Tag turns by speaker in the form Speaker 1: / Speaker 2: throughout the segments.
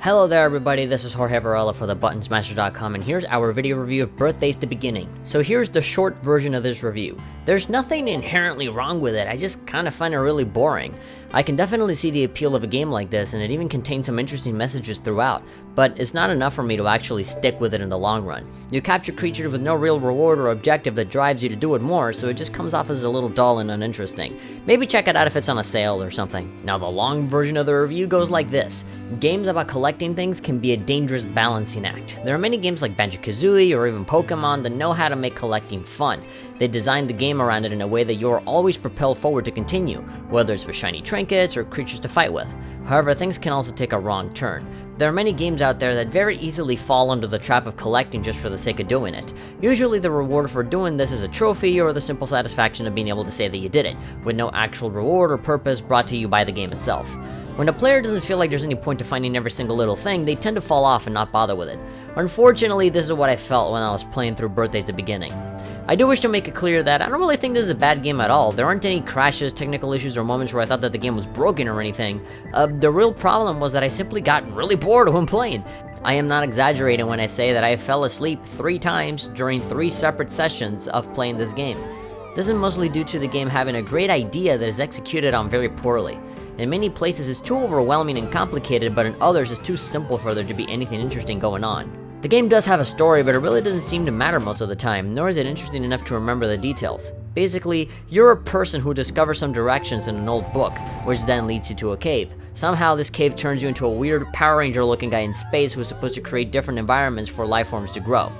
Speaker 1: Hello there everybody, this is Jorge Varela for thebuttonsmaster.com, and here's our video review of Birthdays the Beginning. So here's the short version of this review. There's nothing inherently wrong with it, I just kinda find it really boring. I can definitely see the appeal of a game like this, and it even contains some interesting messages throughout, but it's not enough for me to actually stick with it in the long run. You capture creatures with no real reward or objective that drives you to do it more, so it just comes off as a little dull and uninteresting. Maybe check it out if it's on a sale or something. Now the long version of the review goes like this. Games about collecting things can be a dangerous balancing act. There are many games like Banjo-Kazooie or even Pokemon that know how to make collecting fun. They designed the game around it in a way that you're always propelled forward to continue, whether it's with shiny trinkets or creatures to fight with. However, things can also take a wrong turn. There are many games out there that very easily fall under the trap of collecting just for the sake of doing it. Usually the reward for doing this is a trophy or the simple satisfaction of being able to say that you did it, with no actual reward or purpose brought to you by the game itself. When a player doesn't feel like there's any point to finding every single little thing, they tend to fall off and not bother with it. Unfortunately, this is what I felt when I was playing through Birthdays the Beginning. I do wish to make it clear that I don't really think this is a bad game at all. There aren't any crashes, technical issues, or moments where I thought that the game was broken or anything. The real problem was that I simply got really bored when playing. I am not exaggerating when I say that I fell asleep 3 times during 3 separate sessions of playing this game. This is mostly due to the game having a great idea that is executed on very poorly. In many places it's too overwhelming and complicated, but in others it's too simple for there to be anything interesting going on. The game does have a story, but it really doesn't seem to matter most of the time, nor is it interesting enough to remember the details. Basically, you're a person who discovers some directions in an old book, which then leads you to a cave. Somehow this cave turns you into a weird Power Ranger looking guy in space who's supposed to create different environments for life forms to grow.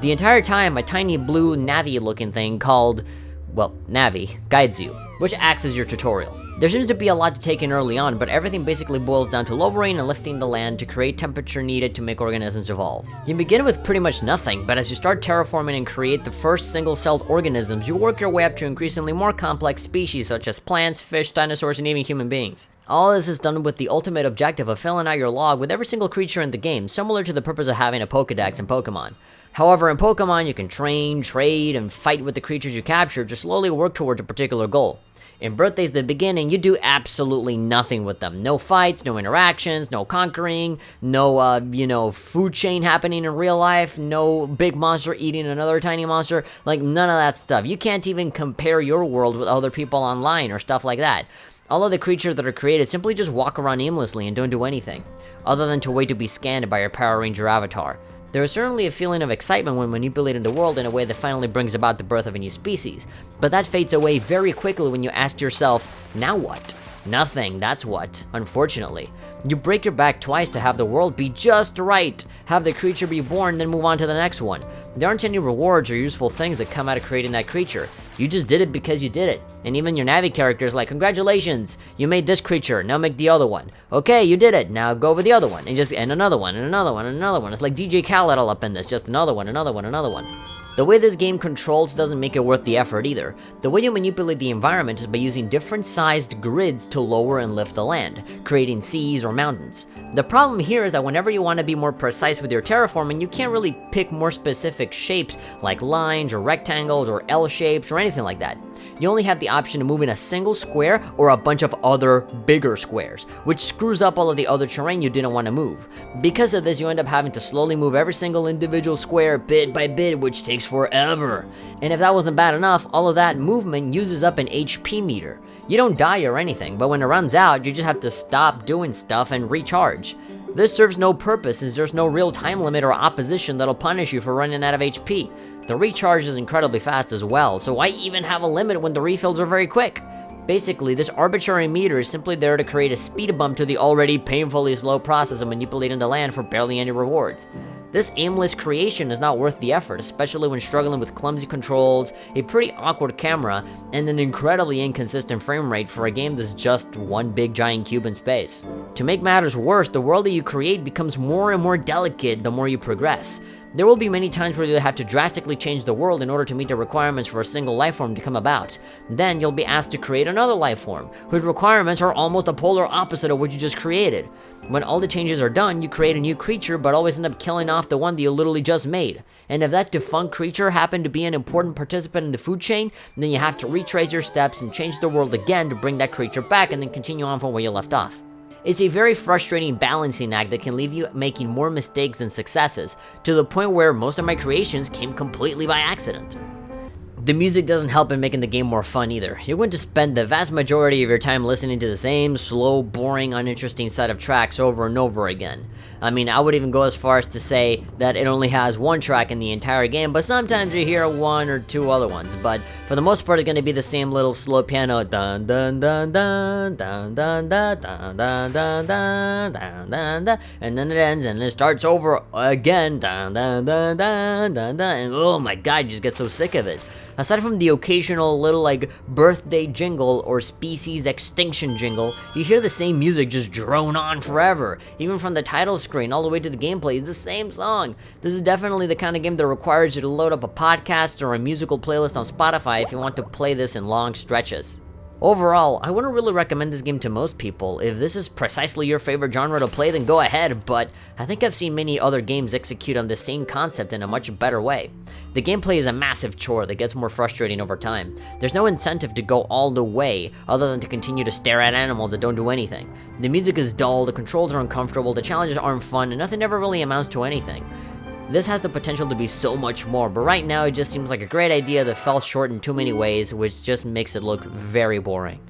Speaker 1: The entire time, a tiny blue Navi looking thing called, well, Navi, guides you, which acts as your tutorial. There seems to be a lot to take in early on, but everything basically boils down to lowering and lifting the land to create temperature needed to make organisms evolve. You begin with pretty much nothing, but as you start terraforming and create the first single-celled organisms, you work your way up to increasingly more complex species such as plants, fish, dinosaurs, and even human beings. All this is done with the ultimate objective of filling out your log with every single creature in the game, similar to the purpose of having a Pokedex in Pokemon. However, in Pokemon, you can train, trade, and fight with the creatures you capture to slowly work towards a particular goal. In Birthdays the Beginning, you do absolutely nothing with them. No fights, no interactions, no conquering, no, food chain happening in real life, no big monster eating another tiny monster, like none of that stuff. You can't even compare your world with other people online or stuff like that. All of the creatures that are created simply just walk around aimlessly and don't do anything, other than to wait to be scanned by your Power Ranger avatar. There is certainly a feeling of excitement when manipulating the world in a way that finally brings about the birth of a new species, but that fades away very quickly when you ask yourself, now what? Nothing, that's what, unfortunately. You break your back twice to have the world be just right, have the creature be born, then move on to the next one. There aren't any rewards or useful things that come out of creating that creature. You just did it because you did it. And even your Navi character is like, congratulations, you made this creature, now make the other one. Okay, you did it, now go over the other one, and another one, and another one, and another one. It's like DJ Khaled all up in this, just another one, another one, another one. The way this game controls doesn't make it worth the effort either. The way you manipulate the environment is by using different sized grids to lower and lift the land, creating seas or mountains. The problem here is that whenever you want to be more precise with your terraforming, you can't really pick more specific shapes like lines or rectangles or L shapes or anything like that. You only have the option of moving a single square or a bunch of other bigger squares, which screws up all of the other terrain you didn't want to move. Because of this, you end up having to slowly move every single individual square bit by bit, which takes forever. And if that wasn't bad enough, all of that movement uses up an HP meter. You don't die or anything, but when it runs out, you just have to stop doing stuff and recharge. This serves no purpose since there's no real time limit or opposition that'll punish you for running out of HP. The recharge is incredibly fast as well, so why even have a limit when the refills are very quick? Basically, this arbitrary meter is simply there to create a speed bump to the already painfully slow process of manipulating the land for barely any rewards. This aimless creation is not worth the effort, especially when struggling with clumsy controls, a pretty awkward camera, and an incredibly inconsistent frame rate for a game that's just one big giant cube in space. To make matters worse, the world that you create becomes more and more delicate the more you progress. There will be many times where you'll have to drastically change the world in order to meet the requirements for a single life form to come about. Then you'll be asked to create another life form, whose requirements are almost the polar opposite of what you just created. When all the changes are done, you create a new creature but always end up killing off the one that you literally just made. And if that defunct creature happened to be an important participant in the food chain, then you have to retrace your steps and change the world again to bring that creature back and then continue on from where you left off. It's a very frustrating balancing act that can leave you making more mistakes than successes, to the point where most of my creations came completely by accident. The music doesn't help in making the game more fun either. You're going to spend the vast majority of your time listening to the same slow, boring, uninteresting set of tracks over and over again. I mean, I would even go as far as to say that it only has one track in the entire game, but sometimes you hear one or two other ones. But for the most part, it's going to be the same little slow piano, dun dun dun dun dun dun dun dun dun dun dun dun dun dun, and then it ends and it starts over again, dun dun dun dun dun dun, and oh my god, you just get so sick of it. Aside from the occasional little like birthday jingle or species extinction jingle, you hear the same music just drone on forever. Even from the title screen all the way to the gameplay is the same song. This is definitely the kind of game that requires you to load up a podcast or a musical playlist on Spotify if you want to play this in long stretches. Overall, I wouldn't really recommend this game to most people. If this is precisely your favorite genre to play, then go ahead, but I think I've seen many other games execute on the same concept in a much better way. The gameplay is a massive chore that gets more frustrating over time. There's no incentive to go all the way, other than to continue to stare at animals that don't do anything. The music is dull, the controls are uncomfortable, the challenges aren't fun, and nothing ever really amounts to anything. This has the potential to be so much more, but right now it just seems like a great idea that fell short in too many ways, which just makes it look very boring.